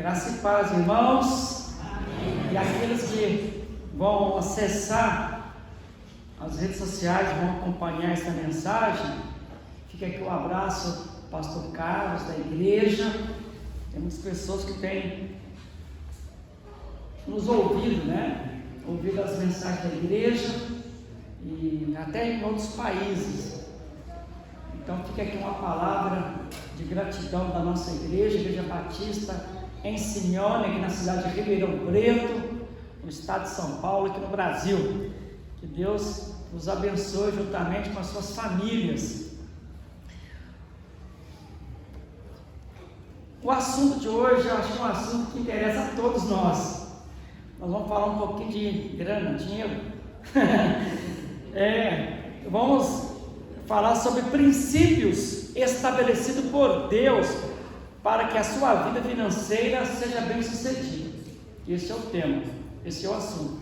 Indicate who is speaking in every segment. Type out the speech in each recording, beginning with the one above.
Speaker 1: Graça e paz, irmãos.
Speaker 2: Amém.
Speaker 1: E aqueles que vão acessar as redes sociais, vão acompanhar essa mensagem, fica aqui um abraço ao pastor Carlos, da igreja. Tem muitas pessoas que têm nos ouvido, ouvido as mensagens da igreja e até em outros países. Então fica aqui uma palavra de gratidão da nossa igreja, Igreja Batista em Simeone, aqui na cidade de Ribeirão Preto, no estado de São Paulo, aqui no Brasil. Que Deus nos abençoe juntamente com as suas famílias. O assunto de hoje, eu acho que é um assunto que interessa a todos nós. Nós vamos falar um pouquinho de grana, dinheiro. Vamos falar sobre princípios estabelecidos por Deus para que a sua vida financeira seja bem sucedida. Esse é o tema, esse é o assunto.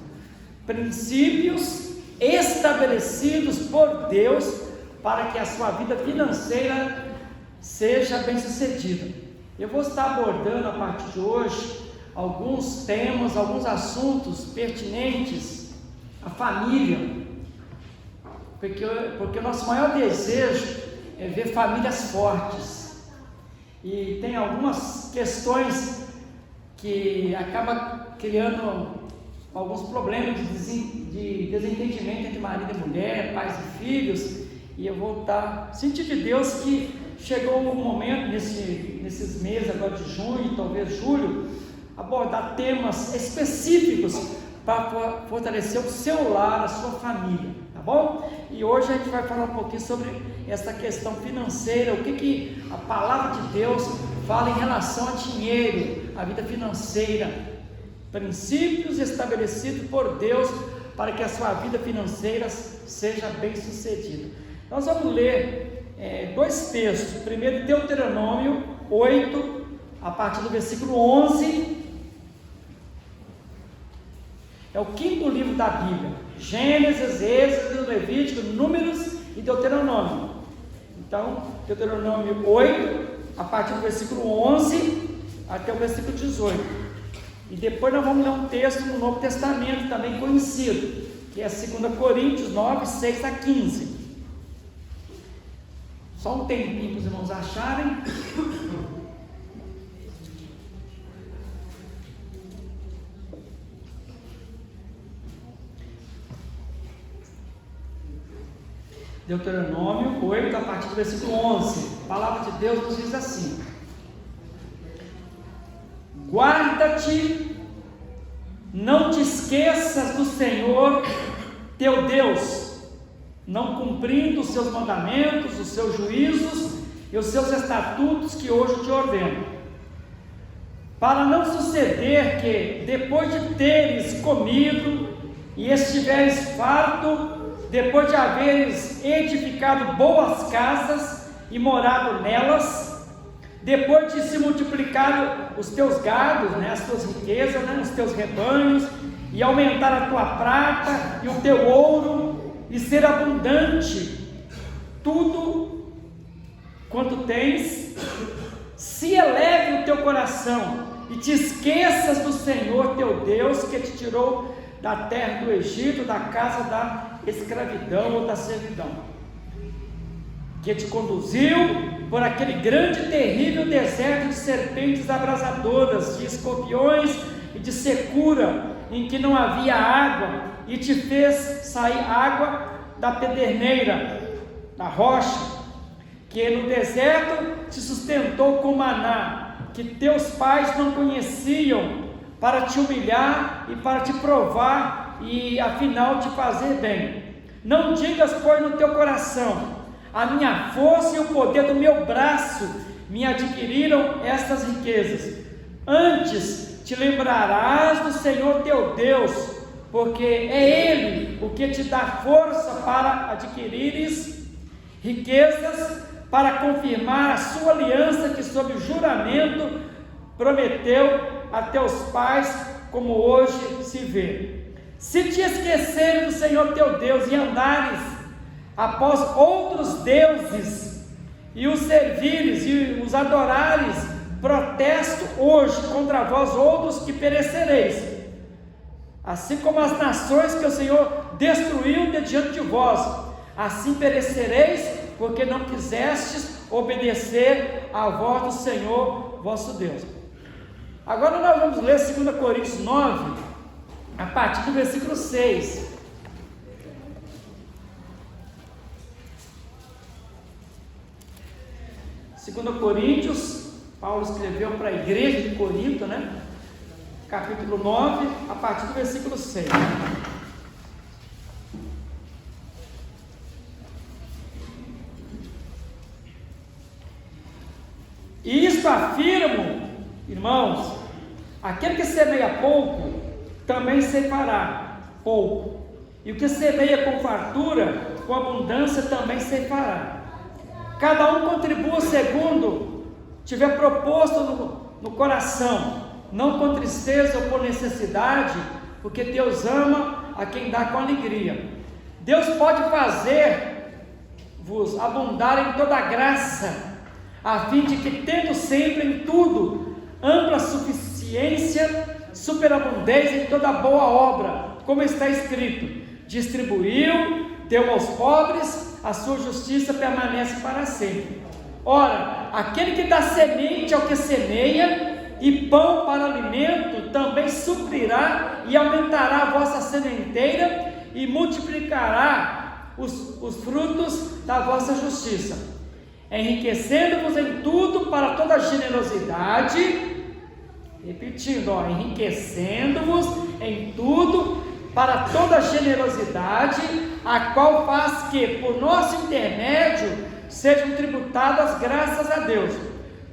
Speaker 1: Princípios estabelecidos por Deus para que a sua vida financeira seja bem sucedida. Eu vou estar abordando a partir de hoje alguns temas, alguns assuntos pertinentes à família, porque o nosso maior desejo é ver famílias fortes. E tem algumas questões que acabam criando alguns problemas de desentendimento entre marido e mulher, pais e filhos. E eu vou estar sentindo de Deus que chegou um momento nesses meses agora de junho, talvez julho, abordar temas específicos para fortalecer o seu lar, a sua família, tá bom? E hoje a gente vai falar um pouquinho sobre essa questão financeira, o que a palavra de Deus fala em relação a dinheiro, a vida financeira, princípios estabelecidos por Deus para que a sua vida financeira seja bem sucedida. Nós vamos ler dois textos. Primeiro, Deuteronômio 8, a partir do versículo 11. É o quinto livro da Bíblia: Gênesis, Êxodo, Levítico, Números e Deuteronômio. Então, Deuteronômio 8, a partir do versículo 11 até o versículo 18. E depois nós vamos ler um texto no Novo Testamento, também conhecido, que é 2 Coríntios 9, 6 a 15. Só um tempinho para os irmãos acharem. Deuteronômio 8, a partir do versículo 11. A palavra de Deus nos diz assim: guarda-te, não te esqueças do Senhor teu Deus, não cumprindo os seus mandamentos, os seus juízos e os seus estatutos que hoje te ordeno, para não suceder que, depois de teres comido e estiveres farto, depois de haveres edificado boas casas e morado nelas, depois de se multiplicar os teus gados, as tuas riquezas, os teus rebanhos, e aumentar a tua prata e o teu ouro, e ser abundante tudo quanto tens, se eleve o teu coração e te esqueças do Senhor teu Deus, que te tirou da terra do Egito, da casa da escravidão ou da servidão, que te conduziu por aquele grande e terrível deserto de serpentes abrasadoras, de escorpiões e de secura, em que não havia água, e te fez sair água da pederneira, da rocha, que no deserto te sustentou com maná, que teus pais não conheciam, para te humilhar e para te provar e afinal te fazer bem. Não digas, pois, no teu coração: a minha força e o poder do meu braço me adquiriram estas riquezas. Antes te lembrarás do Senhor teu Deus, porque é Ele o que te dá força para adquirires riquezas, para confirmar a sua aliança que sob juramento prometeu a teus pais, como hoje se vê. Se te esqueceres do Senhor teu Deus e andares após outros deuses e os servires e os adorares protesto hoje contra vós outros que perecereis, assim como as nações que o Senhor destruiu de diante de vós, assim perecereis, porque não quisestes obedecer à voz do Senhor vosso Deus. Agora nós vamos ler 2 Coríntios 9, a partir do versículo 6. Segundo Coríntios, Paulo escreveu para a igreja de Corinto, né? Capítulo 9, a partir do versículo 6. E isto afirmo, irmãos, aquele que semeia pouco, também ceifará pouco, e o que semeia com fartura, com abundância, também ceifará. Cada um contribua segundo tiver proposto no coração, não com tristeza ou por necessidade, porque Deus ama a quem dá com alegria. Deus pode fazer-vos abundar em toda graça, a fim de que, tendo sempre em tudo ampla suficiência, superabundez em toda boa obra, como está escrito: distribuiu, deu aos pobres, a sua justiça permanece para sempre. Ora, aquele que dá semente ao que semeia, e pão para alimento, também suprirá e aumentará a vossa sementeira, e multiplicará os frutos da vossa justiça, enriquecendo-vos em tudo para toda generosidade. Repetindo, enriquecendo-vos em tudo para toda generosidade, a qual faz que, por nosso intermédio, sejam tributadas graças a Deus,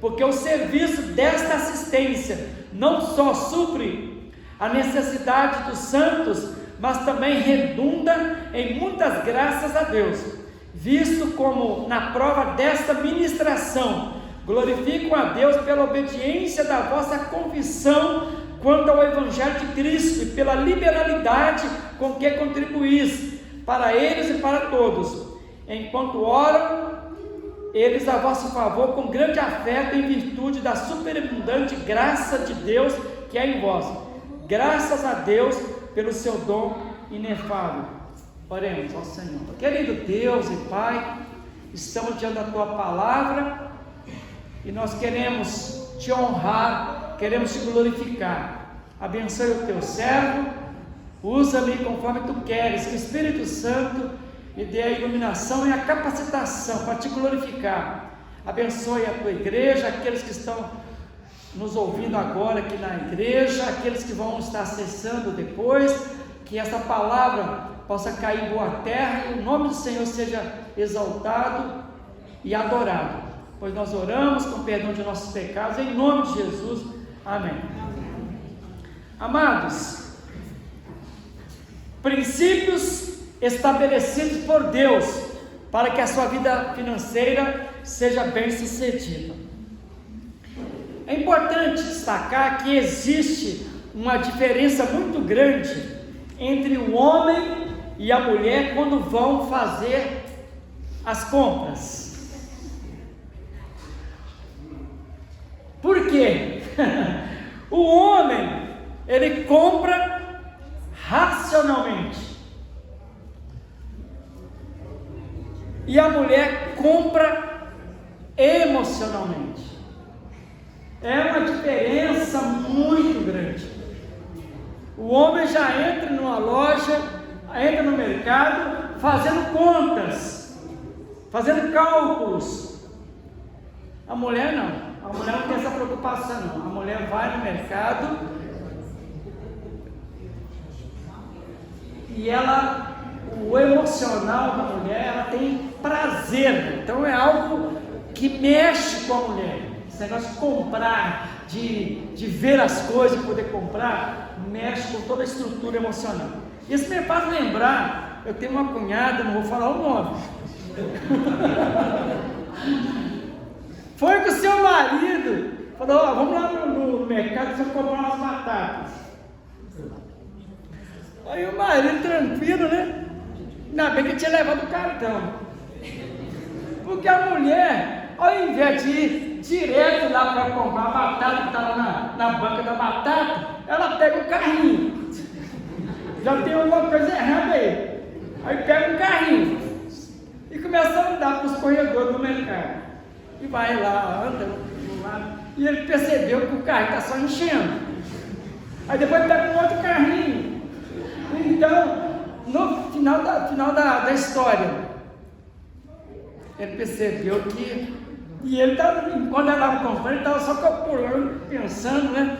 Speaker 1: porque o serviço desta assistência não só supre a necessidade dos santos, mas também redunda em muitas graças a Deus, visto como na prova desta ministração glorificam a Deus pela obediência da vossa confissão quanto ao Evangelho de Cristo, e pela liberalidade com que contribuís para eles e para todos, enquanto oram eles a vosso favor com grande afeto, em virtude da superabundante graça de Deus que é em vós. Graças a Deus pelo seu dom inefável. Oremos ao Senhor. Querido Deus e Pai, estamos diante da Tua Palavra e nós queremos Te honrar, queremos Te glorificar. Abençoe o Teu servo, usa-me conforme Tu queres, que o Espírito Santo me dê a iluminação e a capacitação para Te glorificar. Abençoe a Tua igreja, aqueles que estão nos ouvindo agora aqui na igreja, aqueles que vão estar acessando depois, que essa palavra possa cair em boa terra e o nome do Senhor seja exaltado e adorado, pois nós oramos com perdão de nossos pecados, em nome de Jesus, amém. Amados, princípios estabelecidos por Deus para que a sua vida financeira seja bem sucedida. É importante destacar que existe uma diferença muito grande entre o homem e a mulher quando vão fazer as compras. Por quê? O homem, ele compra racionalmente, e a mulher compra emocionalmente. É uma diferença muito grande. O homem já entra numa loja, entra no mercado, fazendo contas, fazendo cálculos. A mulher não. A mulher não tem essa preocupação não. A mulher vai no mercado e ela, o emocional da mulher, ela tem prazer. Então é algo que mexe com a mulher. Esse negócio de comprar, de ver as coisas e poder comprar, mexe com toda a estrutura emocional. Isso me faz lembrar, eu tenho uma cunhada, não vou falar o nome. Foi com o seu marido, falou: vamos lá no mercado, você comprar umas batatas. Aí o marido tranquilo, né? Ainda bem que tinha levado o cartão. Porque a mulher, ao invés de direto lá para comprar a batata que estava na banca da batata, ela pega o carrinho. Já tem alguma coisa errada aí. Aí pega um carrinho e começa a andar para os corredores do mercado. E vai lá, anda do lado. E ele percebeu que o carrinho está só enchendo. Aí depois pega um outro carrinho. Então, no final da história, ele percebeu que... E ele estava, quando ela estava comprando, ele estava só calculando, pensando, né?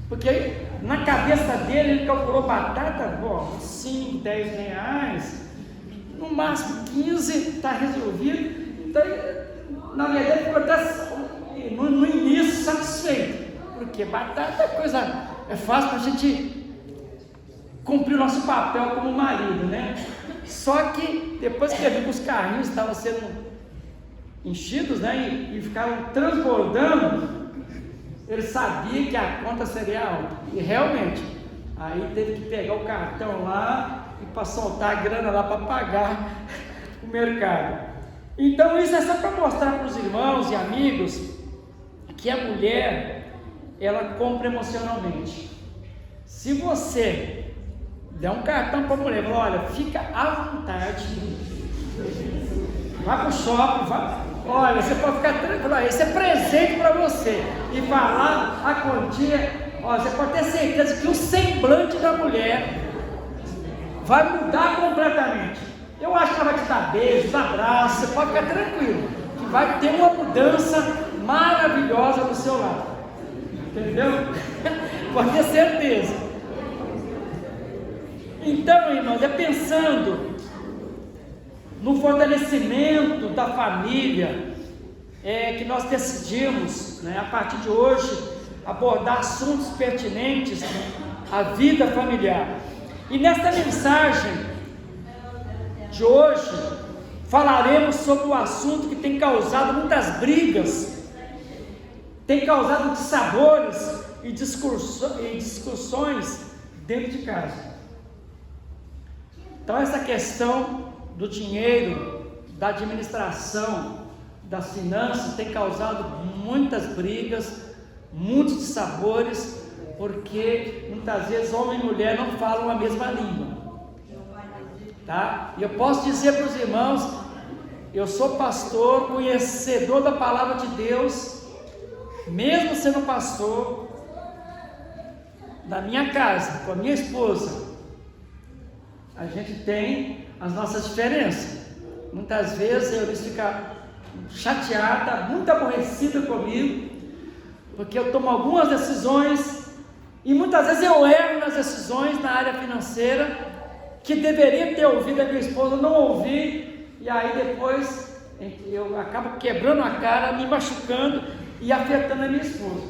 Speaker 1: Porque na cabeça dele, ele calculou batata, 5, 10 reais, no máximo 15, está resolvido. Então, na verdade, ele ficou até no início satisfeito, porque batata é fácil para a gente cumprir o nosso papel como marido, né? Só que depois que ele viu que os carrinhos estavam sendo enchidos, né, e ficaram transbordando, ele sabia que a conta seria alta, e realmente, aí teve que pegar o cartão lá e para soltar a grana lá para pagar o mercado. Então isso é só para mostrar para os irmãos e amigos que a mulher, ela compra emocionalmente. Se você der um cartão para a mulher, fala, olha, fica à vontade, vai para o shopping, olha, você pode ficar tranquilo, esse é presente para você, e falar a quantia, olha, você pode ter certeza que o semblante da mulher vai mudar completamente. Eu acho que ela vai te dar beijos, abraços, você pode ficar tranquilo, que vai ter uma mudança maravilhosa do seu lado, entendeu? Pode ter certeza. Então, irmãos, é pensando no fortalecimento da família, que nós decidimos, né, a partir de hoje, abordar assuntos pertinentes à vida familiar. E nesta mensagem de hoje, falaremos sobre o assunto que tem causado muitas brigas, tem causado dissabores e discussões dentro de casa. Então essa questão do dinheiro, da administração, das finanças, tem causado muitas brigas, muitos dissabores, porque muitas vezes homem e mulher não falam a mesma língua, tá? E eu posso dizer para os irmãos, eu sou pastor, conhecedor da palavra de Deus, mesmo sendo pastor, na minha casa, com a minha esposa, a gente tem as nossas diferenças. Muitas vezes eu fico chateada, muito aborrecida comigo, porque eu tomo algumas decisões e muitas vezes eu erro nas decisões na área financeira, que deveria ter ouvido a minha esposa, não ouvi, e aí depois eu acabo quebrando a cara, me machucando e afetando a minha esposa.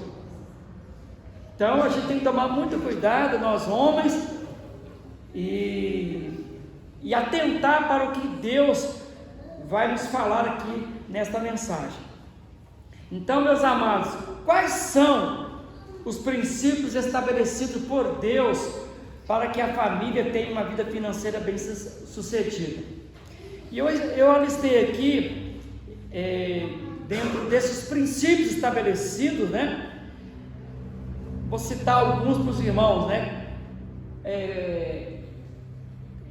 Speaker 1: Então a gente tem que tomar muito cuidado, nós homens, e atentar para o que Deus vai nos falar aqui nesta mensagem. Então, meus amados, quais são os princípios estabelecidos por Deus para que a família tenha uma vida financeira bem sucedida? E eu alistei aqui, dentro desses princípios estabelecidos, né? Vou citar alguns para os irmãos, né?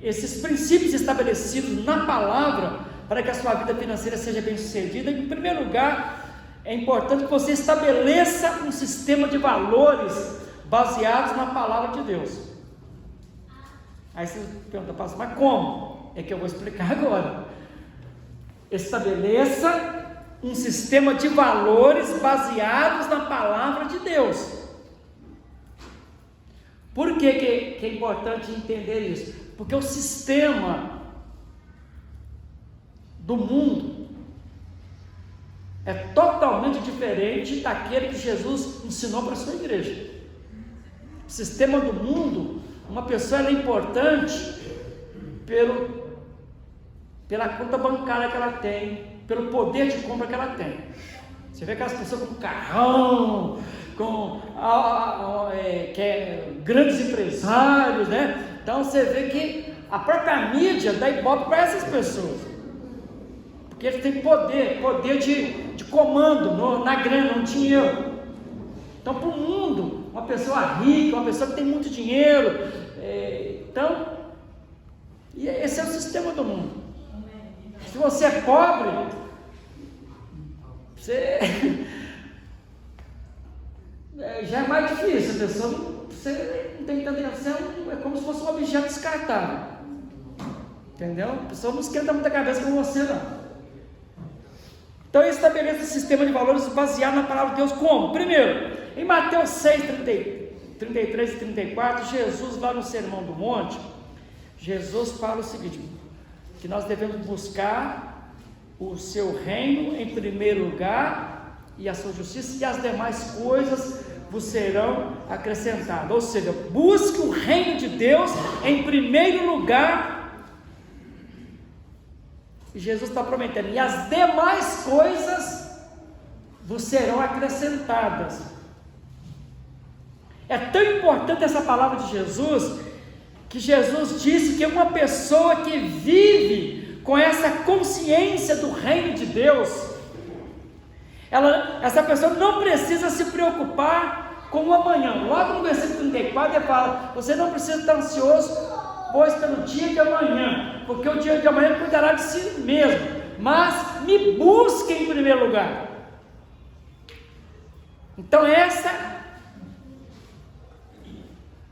Speaker 1: Esses princípios estabelecidos na palavra para que a sua vida financeira seja bem sucedida. Em primeiro lugar, é importante que você estabeleça um sistema de valores baseados na palavra de Deus. Aí você pergunta, pastor, mas como? É que eu vou explicar agora. Estabeleça um sistema de valores baseados na palavra de Deus. Por que é importante entender isso? Porque o sistema do mundo é totalmente diferente daquele que Jesus ensinou para a sua igreja. O sistema do mundo, uma pessoa é importante pela conta bancária que ela tem, pelo poder de compra que ela tem. Você vê aquelas pessoas com carrão, grandes empresários, né? Então você vê que a própria mídia dá ibope para essas pessoas, porque eles têm poder de comando na grana, no dinheiro. Então, para o mundo, uma pessoa rica, uma pessoa que tem muito dinheiro, e esse é o sistema do mundo. Se você é pobre, já é mais difícil, a pessoa você não tem tanta atenção, é como se fosse um objeto descartável, entendeu? A pessoa não esquenta muita cabeça com você, não. Então ele estabelece esse sistema de valores baseado na palavra de Deus como? Primeiro, em Mateus 6, 33 e 34, Jesus lá no Sermão do Monte, Jesus fala o seguinte, que nós devemos buscar o seu reino em primeiro lugar e a sua justiça, e as demais coisas vos serão acrescentadas. Ou seja, busque o reino de Deus em primeiro lugar. E Jesus está prometendo, e as demais coisas vos serão acrescentadas. É tão importante essa palavra de Jesus, que Jesus disse que uma pessoa que vive com essa consciência do reino de Deus, essa pessoa não precisa se preocupar com o amanhã. Logo no versículo 34 ele fala, você não precisa estar ansioso, pois pelo dia de amanhã, porque o dia de amanhã cuidará de si mesmo, mas me busque em primeiro lugar. Então essa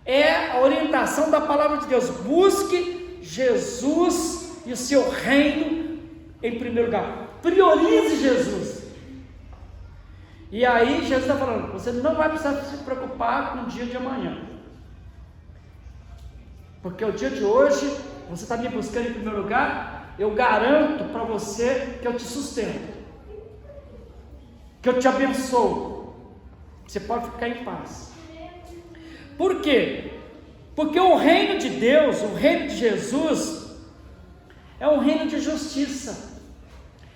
Speaker 1: é a orientação da palavra de Deus, busque Jesus e o seu reino em primeiro lugar, priorize Jesus. E aí Jesus está falando, você não vai precisar se preocupar com o dia de amanhã, porque o dia de hoje, você está me buscando em primeiro lugar, eu garanto para você que eu te sustento, que eu te abençoo, você pode ficar em paz. Por quê? Porque o reino de Deus, o reino de Jesus, é um reino de justiça,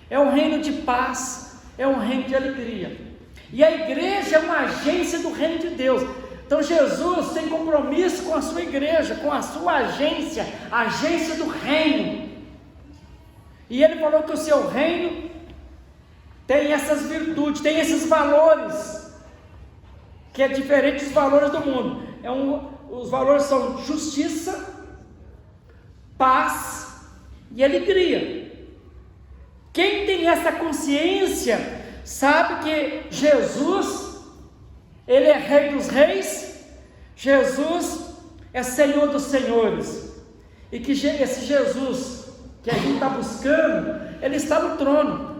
Speaker 1: é um reino de paz, é um reino de alegria. E a igreja é uma agência do reino de Deus. Então Jesus tem compromisso com a sua igreja, com a sua agência, a agência do reino. E ele falou que o seu reino tem essas virtudes, tem esses valores, que é diferente dos valores do mundo. Os valores são justiça, paz e alegria. Quem tem essa consciência sabe que Jesus, ele é Rei dos Reis, Jesus é Senhor dos Senhores, e que esse Jesus que a gente está buscando, ele está no trono.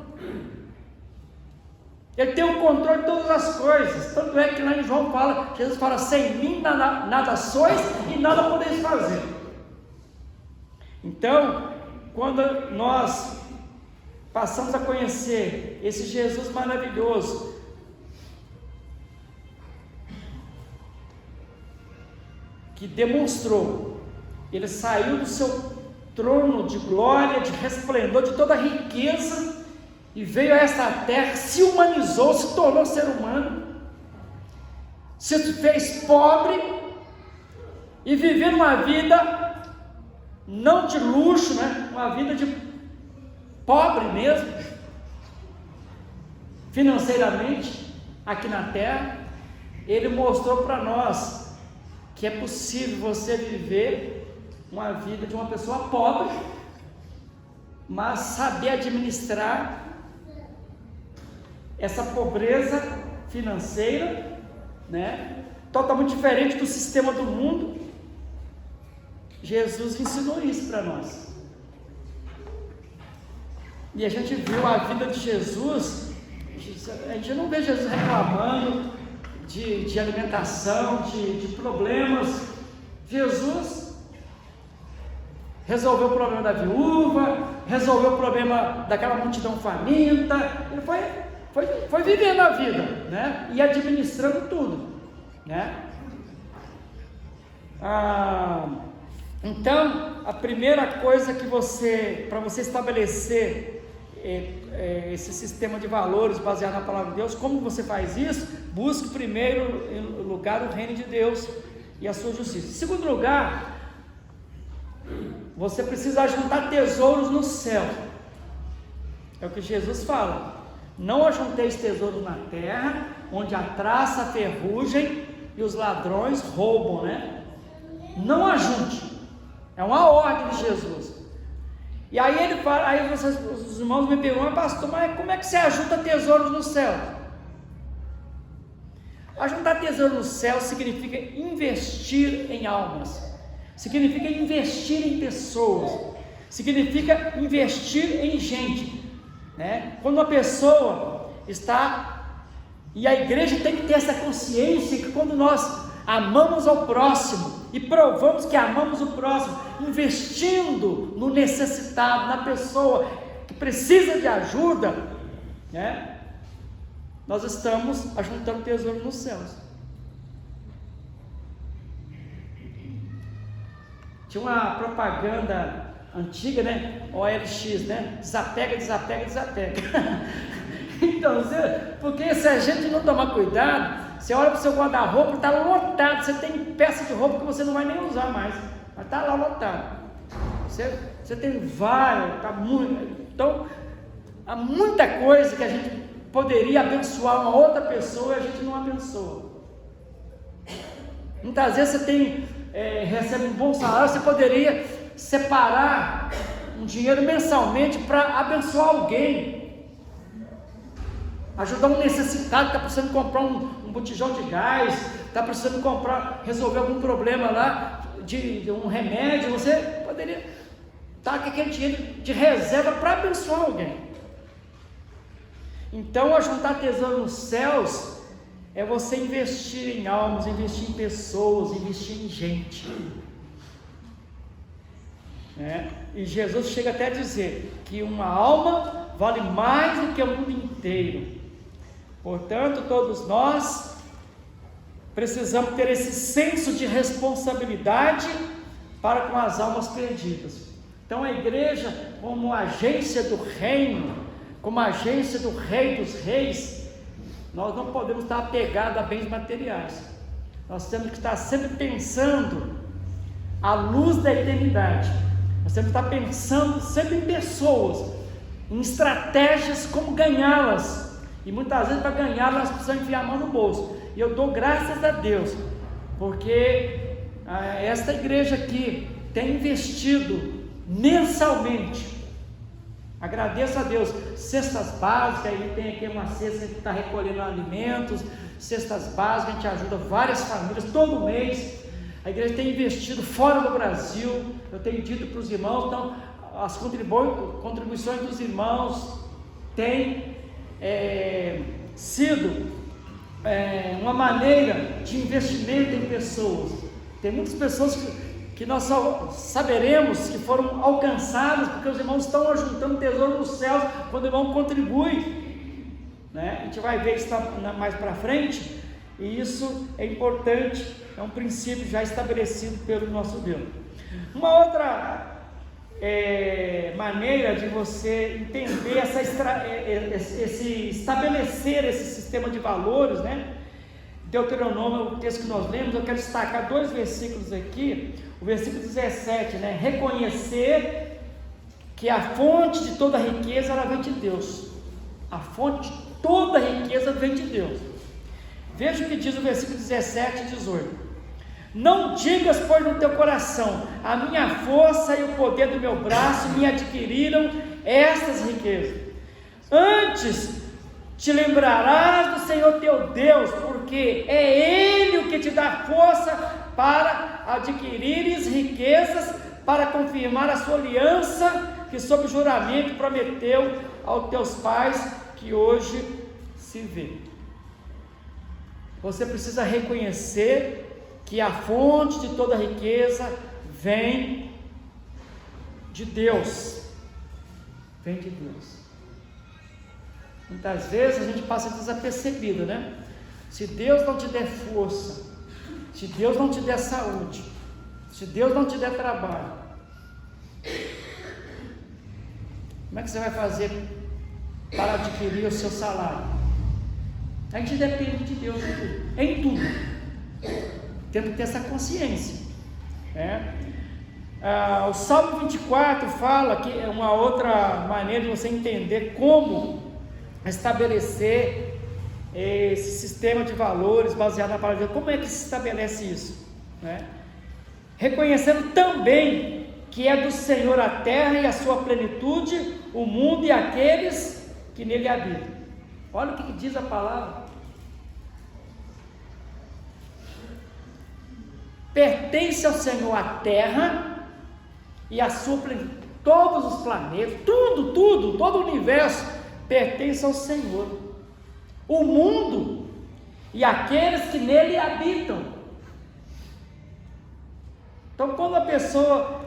Speaker 1: Ele tem o controle de todas as coisas. Tanto é que lá em João fala, Jesus fala, sem mim nada sois e nada podeis fazer. Então, quando nós passamos a conhecer esse Jesus maravilhoso, que demonstrou, ele saiu do seu trono de glória, de resplendor, de toda a riqueza, e veio a esta terra, se humanizou, se tornou ser humano, se fez pobre, e vivendo uma vida, não de luxo, né? Uma vida de pobre mesmo, financeiramente, aqui na terra. Ele mostrou para nós, que é possível você viver uma vida de uma pessoa pobre, mas saber administrar essa pobreza financeira, né? Totalmente diferente do sistema do mundo. Jesus ensinou isso para nós. E a gente viu a vida de Jesus, a gente não vê Jesus reclamando de alimentação, de problemas. Jesus resolveu o problema da viúva, resolveu o problema daquela multidão faminta. Ele foi vivendo a vida, né? E administrando tudo, né? Então, a primeira coisa para você estabelecer esse sistema de valores baseado na palavra de Deus, como você faz isso? Busque primeiro lugar o reino de Deus e a sua justiça. Em segundo lugar, você precisa juntar tesouros no céu. É o que Jesus fala. Não ajunteis tesouros na terra, onde a traça, a ferrugem e os ladrões roubam, né? Não ajunte. É uma ordem de Jesus. E aí ele fala, aí os irmãos me perguntam, pastor, mas como é que você ajunta tesouros no céu? Ajuntar tesouro no céu significa investir em almas, significa investir em pessoas, significa investir em gente, né? Quando uma pessoa está, e a igreja tem que ter essa consciência que quando nós amamos ao próximo e provamos que amamos o próximo, investindo no necessitado, na pessoa que precisa de ajuda, né? Nós estamos ajuntando tesouro nos céus. Tinha uma propaganda antiga, né? OLX, né? Desapega, desapega, desapega. Então, porque se a gente não tomar cuidado, você olha para o seu guarda-roupa, está lotado. Você tem peça de roupa que você não vai nem usar mais, mas está lá lotado. Você tem vários, está muito. Então, há muita coisa que a gente poderia abençoar uma outra pessoa e a gente não abençoa. Muitas vezes você recebe um bom salário, você poderia separar um dinheiro mensalmente para abençoar alguém, ajudar um necessitado que está precisando comprar um botijão de gás, está precisando resolver algum problema lá de um remédio. Você poderia estar com aquele dinheiro de reserva para abençoar alguém. Então, ajuntar tesouro nos céus é você investir em almas, investir em pessoas, investir em gente. E Jesus chega até a dizer que uma alma vale mais do que o mundo inteiro. Portanto, todos nós precisamos ter esse senso de responsabilidade para com as almas perdidas. Então, a igreja, como agência do reino, como agência do Rei dos Reis, nós não podemos estar apegados a bens materiais. Nós temos que estar sempre pensando à luz da eternidade. Nós temos que estar pensando sempre em pessoas, em estratégias como ganhá-las. E muitas vezes para ganhá-las nós precisamos enfiar a mão no bolso. E eu dou graças a Deus, porque esta igreja aqui tem investido mensalmente. Agradeço a Deus, cestas básicas, aí tem aqui uma cesta que está recolhendo alimentos, cestas básicas, a gente ajuda várias famílias todo mês. A igreja tem investido fora do Brasil, eu tenho dito para os irmãos, então as contribuições dos irmãos têm sido uma maneira de investimento em pessoas. Tem muitas pessoas que nós só saberemos que foram alcançadas porque os irmãos estão ajuntando tesouro nos céus quando o irmão contribui, né? A gente vai ver isso mais para frente, e isso é importante, é um princípio já estabelecido pelo nosso Deus. Uma outra maneira de você entender estabelecer esse sistema de valores, né? Deuteronômio, o texto que nós lemos, eu quero destacar 2 versículos aqui. O versículo 17, né? Reconhecer que a fonte de toda riqueza ela vem de Deus. A fonte de toda riqueza vem de Deus. Veja o que diz o versículo 17 e 18. Não digas, pois, no teu coração, a minha força e o poder do meu braço me adquiriram estas riquezas. Antes te lembrarás do Senhor teu Deus, porque é Ele o que te dá força para adquirires riquezas, para confirmar a sua aliança, que sob juramento prometeu aos teus pais, que hoje se vê. Você precisa reconhecer que a fonte de toda riqueza vem de Deus. Vem de Deus. Muitas vezes a gente passa desapercebido, né? Se Deus não te der força, se Deus não te der saúde, se Deus não te der trabalho, como é que você vai fazer para adquirir o seu salário? A gente depende de Deus em tudo. Temos que ter essa consciência, né? O Salmo 24 fala que é uma outra maneira de você entender como estabelecer esse sistema de valores baseado na palavra de Deus. Como é que se estabelece isso? Né? Reconhecendo também que é do Senhor a terra e a sua plenitude, o mundo e aqueles que nele habitam. Olha o que diz a palavra. Pertence ao Senhor a terra e a sua plenitude, todos os planetas, tudo, todo o universo pertence ao Senhor. O mundo e aqueles que nele habitam. Então, quando a pessoa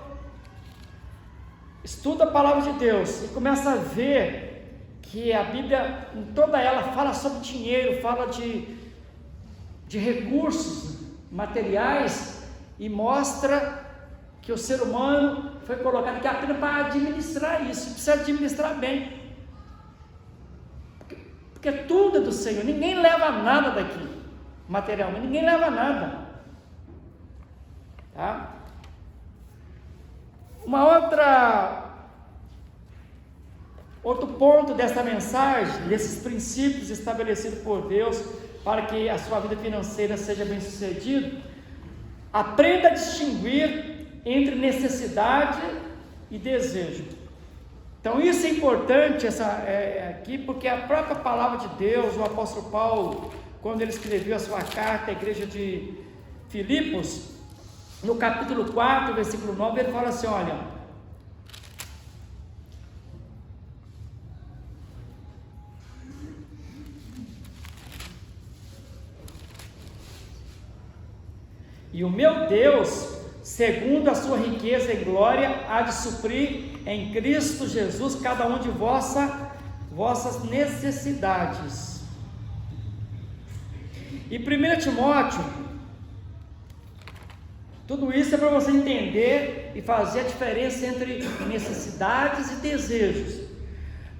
Speaker 1: estuda a palavra de Deus e começa a ver que a Bíblia, em toda ela, fala sobre dinheiro, fala de recursos materiais, e mostra que o ser humano foi colocado aqui apenas para administrar isso, precisa administrar bem, porque tudo é do Senhor, ninguém leva nada daqui, materialmente, ninguém leva nada, tá? Outro ponto dessa mensagem, desses princípios estabelecidos por Deus para que a sua vida financeira seja bem sucedida: aprenda a distinguir entre necessidade e desejo. Então isso é importante aqui, porque a própria palavra de Deus, o apóstolo Paulo, quando ele escreveu a sua carta à igreja de Filipos, no capítulo 4, versículo 9, ele fala assim: olha, e o meu Deus, segundo a sua riqueza e glória, há de suprir em Cristo Jesus cada um de vossas necessidades. E 1 Timóteo, tudo isso é para você entender e fazer a diferença entre necessidades e desejos.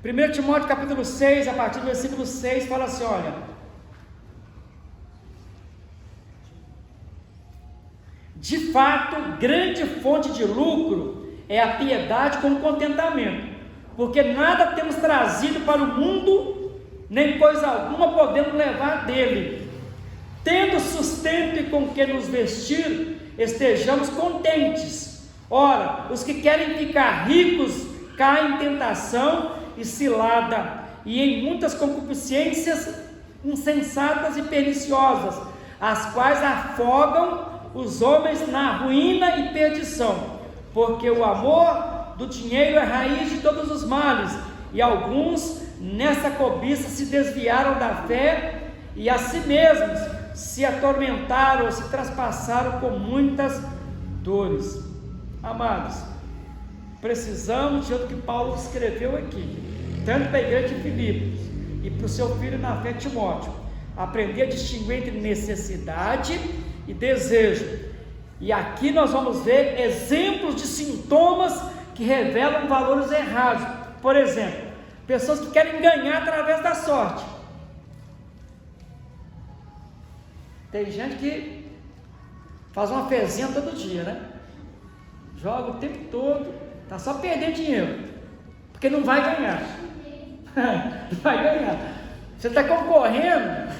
Speaker 1: 1 Timóteo capítulo 6, a partir do versículo 6, fala assim: olha, de fato, grande fonte de lucro é a piedade com contentamento, porque nada temos trazido para o mundo, nem coisa alguma podemos levar dele. Tendo sustento e com que nos vestir, estejamos contentes. Ora, os que querem ficar ricos caem em tentação e cilada, e em muitas concupiscências insensatas e perniciosas, as quais afogam os homens na ruína e perdição, porque o amor do dinheiro é raiz de todos os males, e alguns nessa cobiça se desviaram da fé e a si mesmos se atormentaram, se traspassaram com muitas dores. Amados, precisamos de o que Paulo escreveu aqui, tanto para a igreja de Filipos e para o seu filho na fé Timóteo, aprender a distinguir entre necessidade e desejo. E aqui nós vamos ver exemplos de sintomas que revelam valores errados. Por exemplo, pessoas que querem ganhar através da sorte. Tem gente que faz uma fezinha todo dia, né? Joga o tempo todo, tá só perdendo dinheiro, porque não vai ganhar. Não vai ganhar. Você está concorrendo,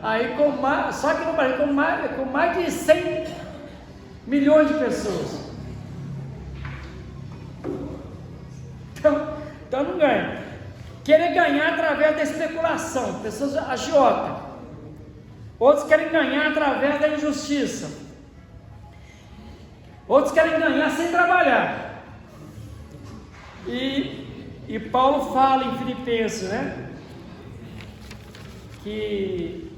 Speaker 1: aí só que no Brasil, com mais de 100 milhões de pessoas. Então não ganha. Querem ganhar através da especulação, pessoas agiotas. Outros querem ganhar através da injustiça. Outros querem ganhar sem trabalhar. E Paulo fala em Filipenses, né? Que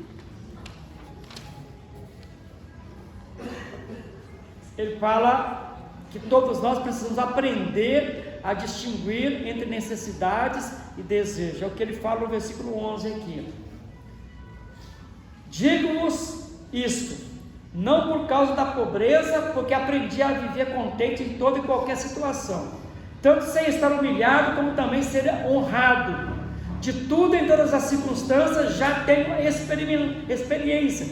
Speaker 1: ele fala que todos nós precisamos aprender a distinguir entre necessidades e desejos. É o que ele fala no versículo 11 aqui. Digo-vos isto, não por causa da pobreza, porque aprendi a viver contente em toda e qualquer situação, tanto sem estar humilhado, como também ser honrado. De tudo em todas as circunstâncias já tenho experiência,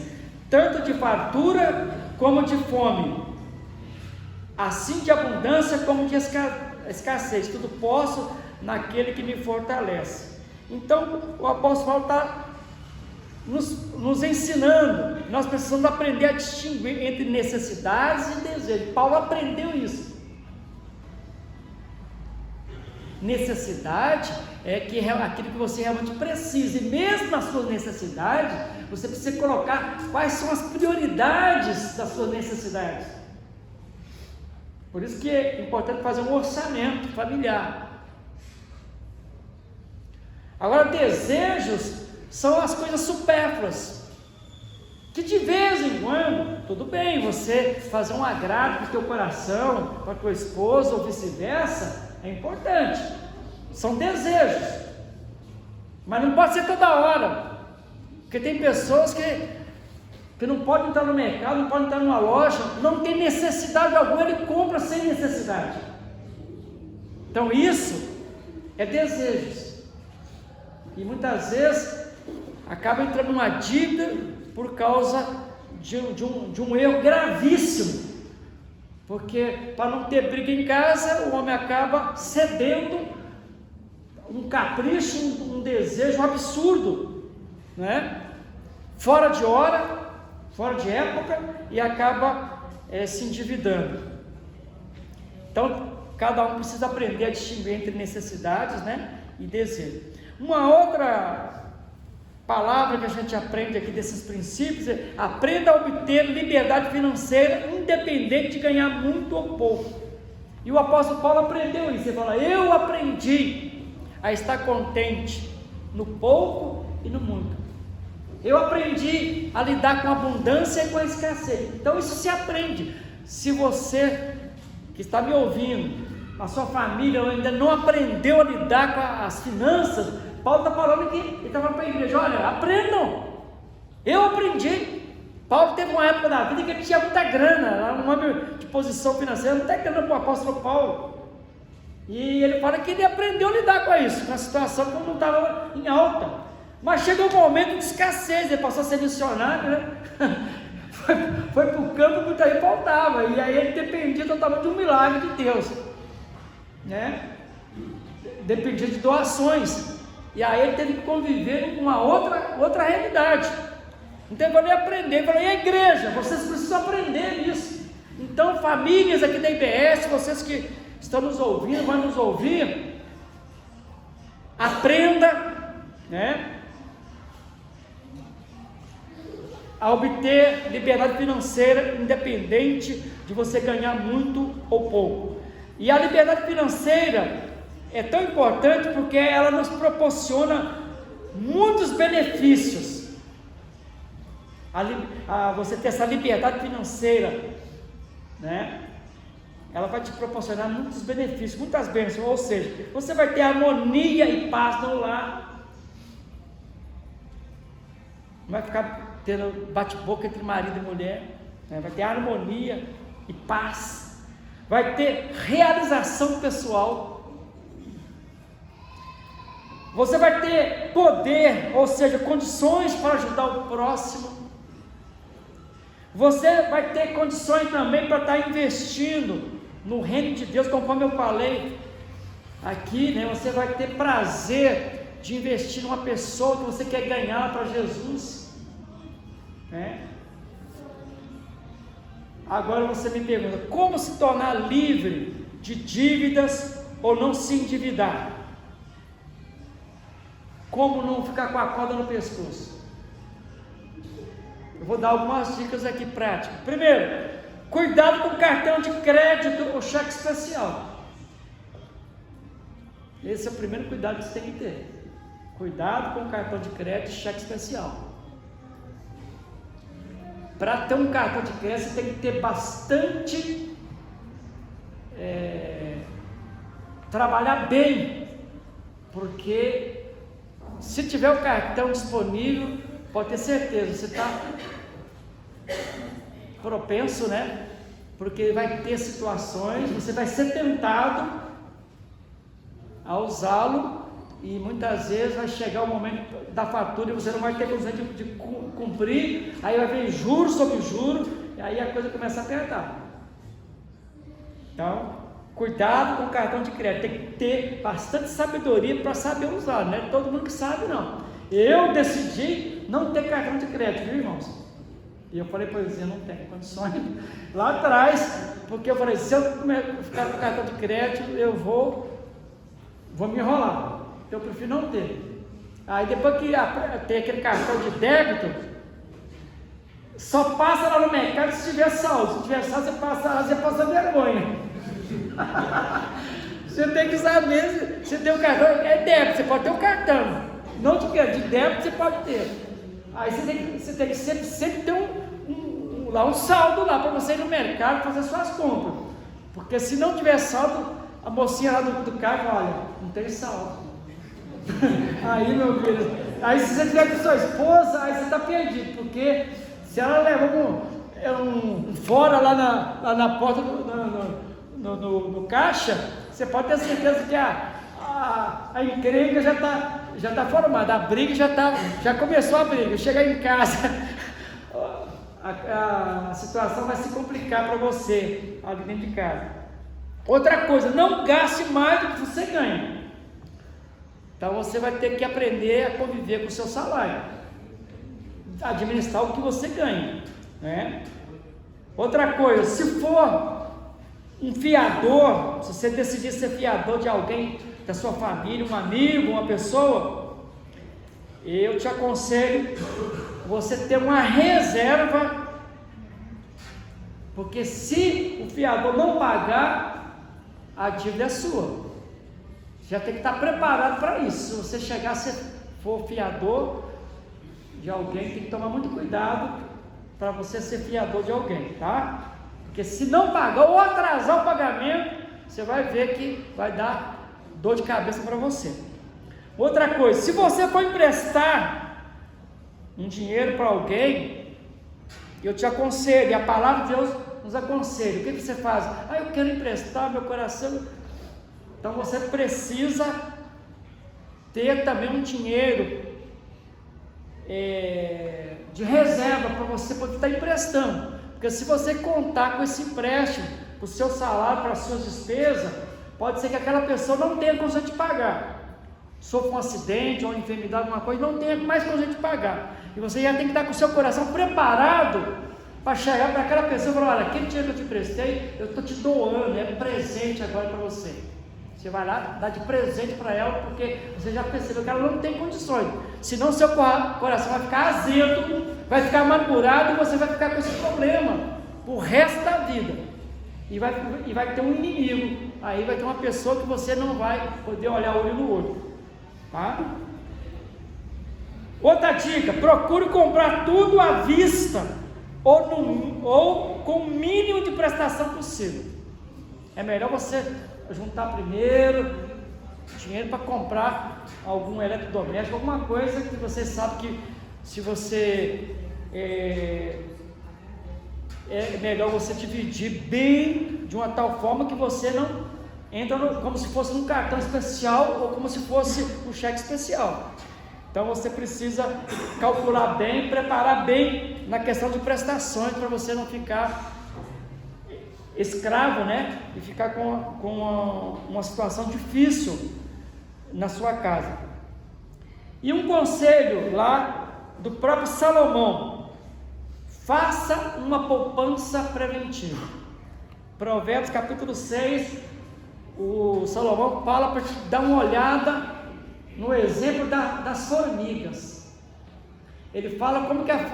Speaker 1: tanto de fartura como de fome, assim de abundância como de escassez. Tudo posso naquele que me fortalece. Então, o apóstolo Paulo está nos ensinando. Nós precisamos aprender a distinguir entre necessidades e desejos. Paulo aprendeu isso. Necessidade é aquilo que você realmente precisa, e mesmo nas suas necessidades, você precisa colocar quais são as prioridades das suas necessidades. Por isso que é importante fazer um orçamento familiar. Agora, desejos são as coisas supérfluas, que de vez em quando, tudo bem, você fazer um agrado para o teu coração, para a tua esposa ou vice-versa, é importante, são desejos, mas não pode ser toda hora, porque tem pessoas que não podem entrar no mercado, não podem entrar numa loja, não tem necessidade alguma, ele compra sem necessidade. Então isso é desejos, e muitas vezes acaba entrando numa dívida por causa de um erro gravíssimo. Porque para não ter briga em casa, o homem acaba cedendo um capricho, um desejo, um absurdo, né? Fora de hora, fora de época, e acaba se endividando. Então, cada um precisa aprender a distinguir entre necessidades, né, e desejo. Uma outra palavra que a gente aprende aqui desses princípios é: aprenda a obter liberdade financeira, independente de ganhar muito ou pouco. E o apóstolo Paulo aprendeu isso. Ele fala: eu aprendi a estar contente no pouco e no muito. Eu aprendi a lidar com a abundância e com a escassez. Então isso se aprende. Se você que está me ouvindo, a sua família ainda não aprendeu a lidar com as finanças, Paulo está falando que ele está falando para a igreja: olha, aprendam. Eu aprendi. Paulo teve uma época da vida que ele tinha muita grana, um homem de posição financeira, muita grana para o apóstolo Paulo. E ele fala que ele aprendeu a lidar com isso, com a situação quando não estava em alta. Mas chegou um momento de escassez, ele passou a ser missionário, né? Foi para o campo que aí faltava, e aí ele dependia totalmente de um milagre de Deus, né? Dependia de doações. E aí ele teve que conviver com uma outra realidade. Então eu falei aprender, eu falei: e a igreja? Vocês precisam aprender isso. Então, famílias aqui da IBS, vocês que estão nos ouvindo, vão nos ouvir, aprenda, né, a obter liberdade financeira, independente de você ganhar muito ou pouco. E a liberdade financeira é tão importante porque ela nos proporciona muitos benefícios. Você ter essa liberdade financeira, né? Ela vai te proporcionar muitos benefícios, muitas bênçãos. Ou seja, você vai ter harmonia e paz no lar. Não vai ficar tendo bate-boca entre marido e mulher, né? Vai ter harmonia e paz. Vai ter realização pessoal. Você vai ter poder, ou seja, condições para ajudar o próximo. Você vai ter condições também para estar investindo no reino de Deus, conforme eu falei aqui, né? Você vai ter prazer de investir numa pessoa que você quer ganhar para Jesus, né? Agora você me pergunta: como se tornar livre de dívidas ou não se endividar? Como não ficar com a corda no pescoço? Eu vou dar algumas dicas aqui práticas. Primeiro, cuidado com o cartão de crédito ou cheque especial. Esse é o primeiro cuidado que você tem que ter. Cuidado com o cartão de crédito e cheque especial. Para ter um cartão de crédito, você tem que ter bastante, trabalhar bem, porque se tiver o cartão disponível, pode ter certeza, você está propenso, né? Porque vai ter situações, você vai ser tentado a usá-lo, e muitas vezes vai chegar o momento da fatura e você não vai ter condição de cumprir, aí vai vir juros sobre juros, e aí a coisa começa a apertar. Então, cuidado com o cartão de crédito, tem que ter bastante sabedoria para saber usar, não é todo mundo que sabe não. Eu decidi não ter cartão de crédito, viu, irmãos? E eu falei para eles, eu não tenho condições lá atrás, porque eu falei, se eu ficar com cartão de crédito, eu vou me enrolar, então eu prefiro não ter. Aí depois que tem aquele cartão de débito, só passa lá no mercado se tiver saldo. Se tiver saldo, você passa vergonha. Você tem que saber, você tem o cartão, é débito, você pode ter o cartão, não de débito você pode ter. Aí você tem que sempre ter um saldo lá para você ir no mercado fazer suas compras, porque se não tiver saldo, a mocinha lá do carro fala, olha, não tem saldo. Aí, meu filho, aí se você tiver com sua esposa, aí você está perdido, porque se ela levou um fora lá na porta no caixa, você pode ter certeza que a encrenca já está formada, a briga já começou a briga. Chegar em casa, a situação vai se complicar para você ali dentro de casa. Outra coisa, não gaste mais do que você ganha. Então você vai ter que aprender a conviver com o seu salário, administrar o que você ganha, né? Outra coisa, se for um fiador, se você decidir ser fiador de alguém da sua família, um amigo, uma pessoa, eu te aconselho você ter uma reserva, porque se o fiador não pagar, a dívida é sua. Já tem que estar preparado para isso. Se você chegar, se for fiador de alguém, tem que tomar muito cuidado para você ser fiador de alguém, tá? Porque se não pagar ou atrasar o pagamento, você vai ver que vai dar dor de cabeça para você. Outra coisa, se você for emprestar um dinheiro para alguém, eu te aconselho, e a palavra de Deus nos aconselha, o que você faz? Eu quero emprestar meu coração. Então você precisa ter também um dinheiro de reserva para você poder estar emprestando, porque se você contar com esse empréstimo para o seu salário, para as suas despesas, pode ser que aquela pessoa não tenha condição de pagar, sofra um acidente ou uma enfermidade, alguma coisa, não tenha mais condição de pagar, e você já tem que estar com o seu coração preparado para chegar para aquela pessoa e falar, olha, aquele dinheiro que eu te emprestei, eu estou te doando, é presente agora para você. Você vai lá, dá de presente para ela, porque você já percebeu que ela não tem condições. Senão seu coração vai ficar azedo, vai ficar amargurado e você vai ficar com esse problema o resto da vida. E vai ter um inimigo. Aí vai ter uma pessoa que você não vai poder olhar olho no olho. Tá? Outra dica, procure comprar tudo à vista ou com o mínimo de prestação possível. É melhor você juntar primeiro dinheiro para comprar algum eletrodoméstico, alguma coisa que você sabe que se você é melhor você dividir bem, de uma tal forma que você não entra como se fosse num cartão especial ou como se fosse um cheque especial. Então você precisa calcular bem, preparar bem na questão de prestações, para você não ficar escravo, né? E ficar com uma situação difícil na sua casa. E um conselho lá do próprio Salomão: faça uma poupança preventiva. Provérbios capítulo 6, o Salomão fala para te dar uma olhada no exemplo das formigas. Ele fala como que as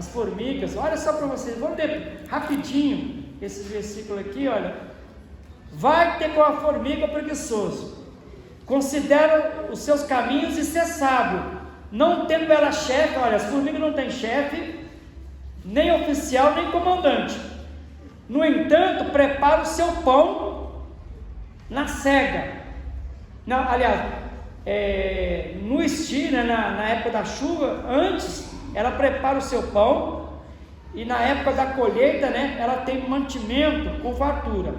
Speaker 1: formigas, olha só para vocês, vamos ler rapidinho esse versículo aqui, olha. Vai ter com a formiga preguiçoso, considera os seus caminhos e ser sábio, não tendo ela chefe. Olha, as formigas não têm chefe, nem oficial, nem comandante. No entanto, prepara o seu pão na cega. Não, aliás, no estio, né, na época da chuva, antes ela prepara o seu pão, e na época da colheita, né, ela tem mantimento com fartura.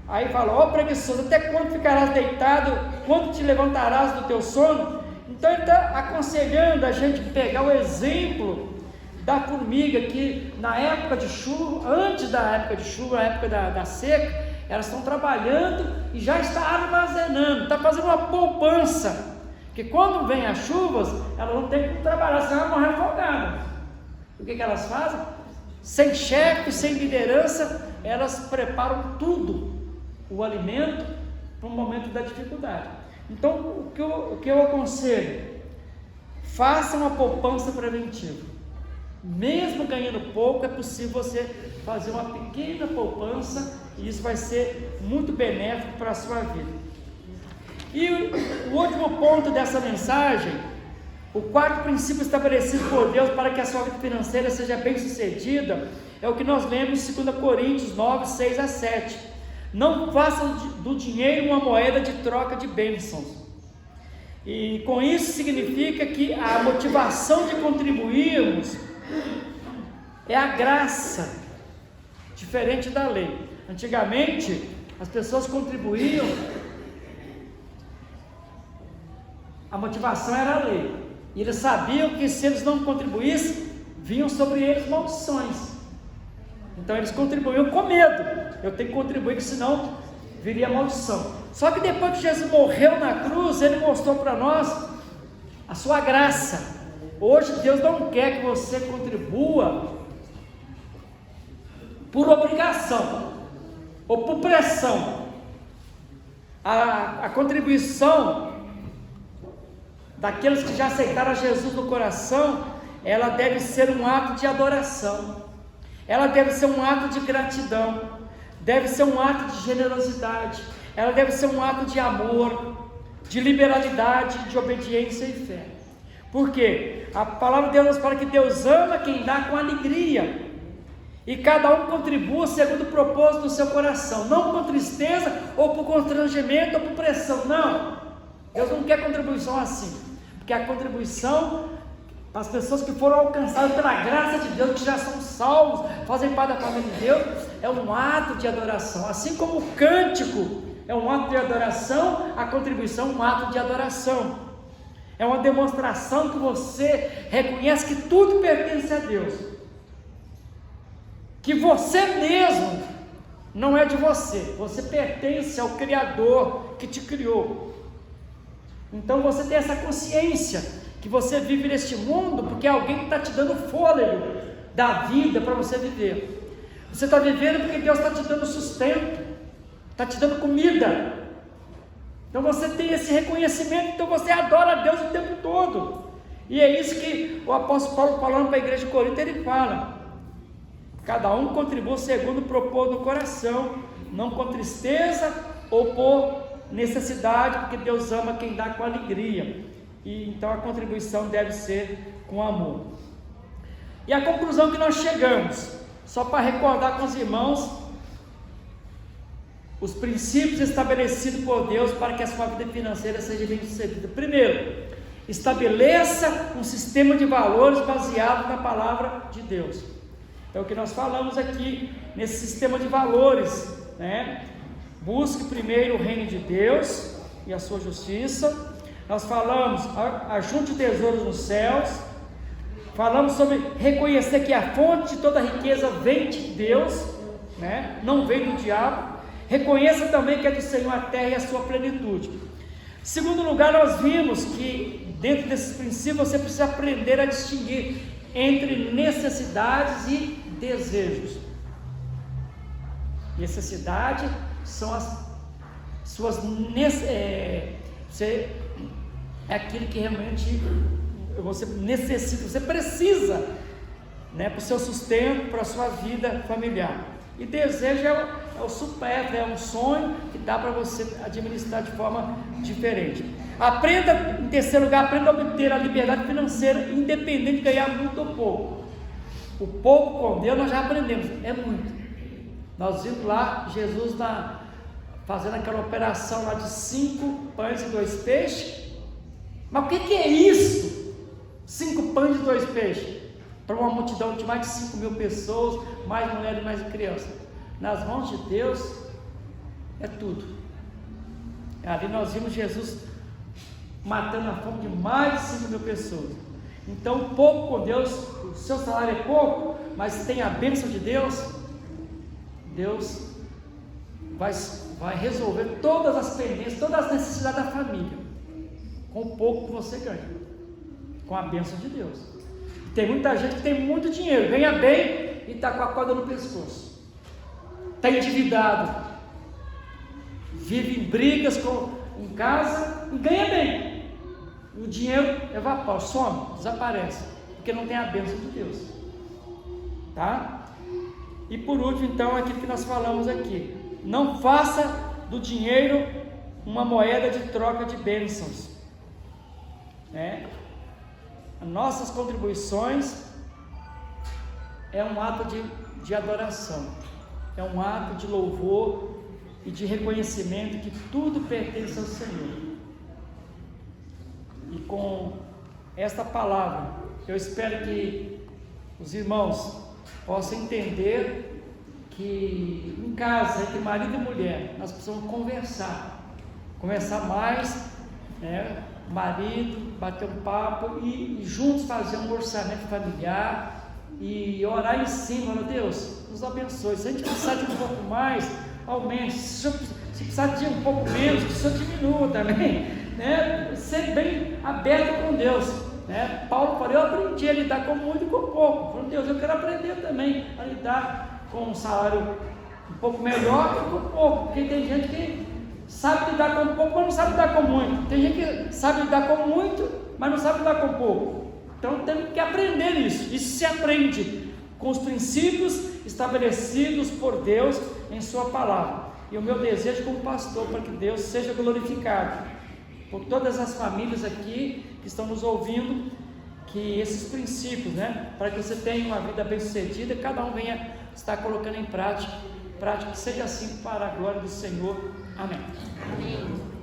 Speaker 1: Aí fala: ó preguiçoso, até quando ficarás deitado? Quando te levantarás do teu sono? Então ele está aconselhando a gente pegar o exemplo da formiga, que na época de chuva, antes da época de chuva, na época da seca, elas estão trabalhando e já está armazenando, está fazendo uma poupança, que quando vem as chuvas, elas não têm que trabalhar, senão elas morrem afogadas. O que elas fazem? Sem chefe, sem liderança, elas preparam tudo, o alimento, para o momento da dificuldade. Então, o que eu aconselho? Faça uma poupança preventiva. Mesmo ganhando pouco, é possível você fazer uma pequena poupança, e isso vai ser muito benéfico para a sua vida. E o último ponto dessa mensagem, o quarto princípio estabelecido por Deus para que a sua vida financeira seja bem sucedida, é o que nós lemos em 2 Coríntios 9, 6 a 7. Não façam do dinheiro uma moeda de troca de bênçãos. E com isso significa que a motivação de contribuirmos é a graça, diferente da lei. Antigamente, as pessoas contribuíam, a motivação era a lei, e eles sabiam que se eles não contribuíssem, vinham sobre eles maldições. Então eles contribuíam com medo, eu tenho que contribuir, senão viria maldição. Só que depois que Jesus morreu na cruz, Ele mostrou para nós a sua graça. Hoje Deus não quer que você contribua por obrigação ou por pressão. A contribuição daqueles que já aceitaram Jesus no coração, ela deve ser um ato de adoração, ela deve ser um ato de gratidão, deve ser um ato de generosidade, ela deve ser um ato de amor, de liberalidade, de obediência e fé. Por quê? A palavra de Deus nos fala que Deus ama quem dá com alegria, e cada um contribua segundo o propósito do seu coração, não com tristeza, ou por constrangimento, ou por pressão. Não, Deus não quer contribuição assim, porque a contribuição para as pessoas que foram alcançadas pela graça de Deus, que já são salvos, fazem parte da família de Deus, é um ato de adoração. Assim como o cântico é um ato de adoração, a contribuição é um ato de adoração. É uma demonstração que você reconhece que tudo pertence a Deus, que você mesmo não é de você, você pertence ao Criador que te criou. Então você tem essa consciência que você vive neste mundo porque alguém está te dando fôlego da vida para você viver. Você está vivendo porque Deus está te dando sustento, está te dando comida. Então você tem esse reconhecimento, então você adora a Deus o tempo todo. E é isso que o apóstolo Paulo, falando para a igreja de Corinto, ele fala: cada um contribua segundo o propósito do coração, não com tristeza ou por necessidade, porque Deus ama quem dá com alegria. E então a contribuição deve ser com amor. E a conclusão que nós chegamos, só para recordar com os irmãos, os princípios estabelecidos por Deus para que a sua vida financeira seja bem sucedida. Primeiro, estabeleça um sistema de valores baseado na palavra de Deus. É o que nós falamos aqui nesse sistema de valores, né? Busque primeiro o reino de Deus e a sua justiça. Nós falamos, ajunte tesouros nos céus. Falamos sobre reconhecer que a fonte de toda riqueza vem de Deus, né? Não vem do diabo. Reconheça também que é do Senhor a terra e a sua plenitude. Segundo lugar, nós vimos que dentro desses princípios você precisa aprender a distinguir entre necessidades e desejos. Necessidade são as suas é aquilo que realmente você necessita, você precisa, né, para o seu sustento, para a sua vida familiar. E desejo é o supérfluo, é um sonho que dá para você administrar de forma diferente. Aprenda, em terceiro lugar, aprenda a obter a liberdade financeira, independente de ganhar muito ou pouco. O pouco com Deus nós já aprendemos, é muito. Nós vimos lá Jesus fazendo aquela operação lá de 5 pães e 2 peixes. Mas o que é isso? 5 pães e 2 peixes para uma multidão de mais de 5.000 pessoas, mais mulheres e mais crianças. Nas mãos de Deus é tudo. Ali nós vimos Jesus matando a fome de mais de 5.000 pessoas. Então, pouco com Deus, o seu salário é pouco, mas tem a bênção de Deus, Deus vai resolver todas as pendências, todas as necessidades da família, com o pouco que você ganha, com a bênção de Deus. Tem muita gente que tem muito dinheiro, ganha bem e está com a corda no pescoço, está endividado, vive em brigas em casa e ganha bem. O dinheiro evapora, some, desaparece, porque não tem a bênção de Deus, tá? E por último, então, aquilo que nós falamos aqui: não faça do dinheiro uma moeda de troca de bênçãos, né? As nossas contribuições é um ato de adoração, é um ato de louvor e de reconhecimento que tudo pertence ao Senhor. E com esta palavra, eu espero que os irmãos possam entender que em casa, entre marido e mulher, nós precisamos conversar mais, né? Marido, bater um papo e juntos fazer um orçamento familiar e orar em cima. Meu Deus, nos abençoe. Se a gente precisar de um pouco mais, aumente. Se precisar de um pouco menos, que o Senhor diminua também, né? Ser bem aberto com Deus, né? Paulo falou: eu aprendi a lidar com muito e com pouco. Falou: Deus, eu quero aprender também a lidar com um salário um pouco melhor e com pouco, porque tem gente que sabe lidar com pouco, mas não sabe lidar com muito. Tem gente que sabe lidar com muito, mas não sabe lidar com pouco. Então temos que aprender isso. Isso se aprende com os princípios estabelecidos por Deus em sua palavra. E o meu desejo como pastor, para que Deus seja glorificado por todas as famílias aqui que estão nos ouvindo, que esses princípios, né, para que você tenha uma vida bem sucedida, cada um venha estar colocando em prática, que seja assim para a glória do Senhor. Amém.
Speaker 2: Amém.